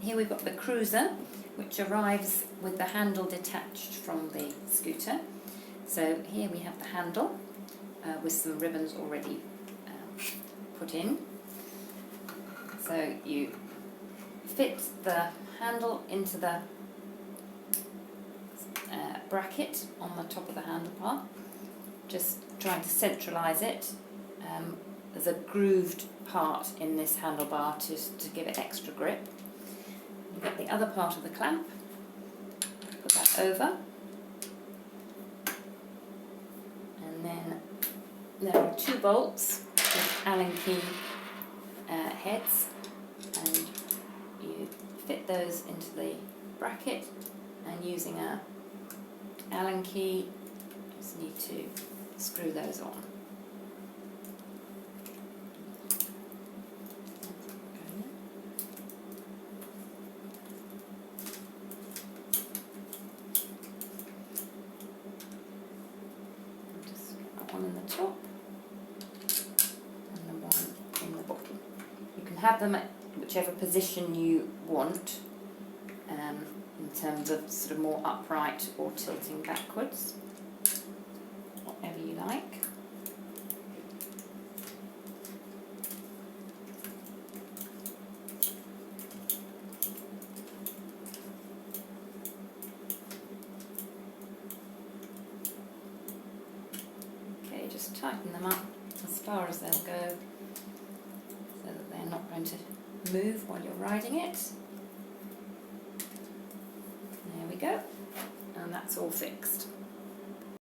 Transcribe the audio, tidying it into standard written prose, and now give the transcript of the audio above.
here we've got the cruiser, which arrives with the handle detached from the scooter. So here we have the handle with some ribbons already put in. So you fit the handle into the bracket on the top of the handlebar, just trying to centralise it. There's a grooved part in this handlebar to give it extra grip. You get the other part of the clamp, put that over, and then there are 2 bolts with Allen key heads, and you fit those into the bracket, and using a Allen key, just need to screw those on. One in the top and the one in the bottom. You can have them at whichever position you want, in terms of sort of more upright or tilting backwards, whatever you like. Just tighten them up as far as they'll go, so that they're not going to move while you're riding it. There we go, and that's all fixed.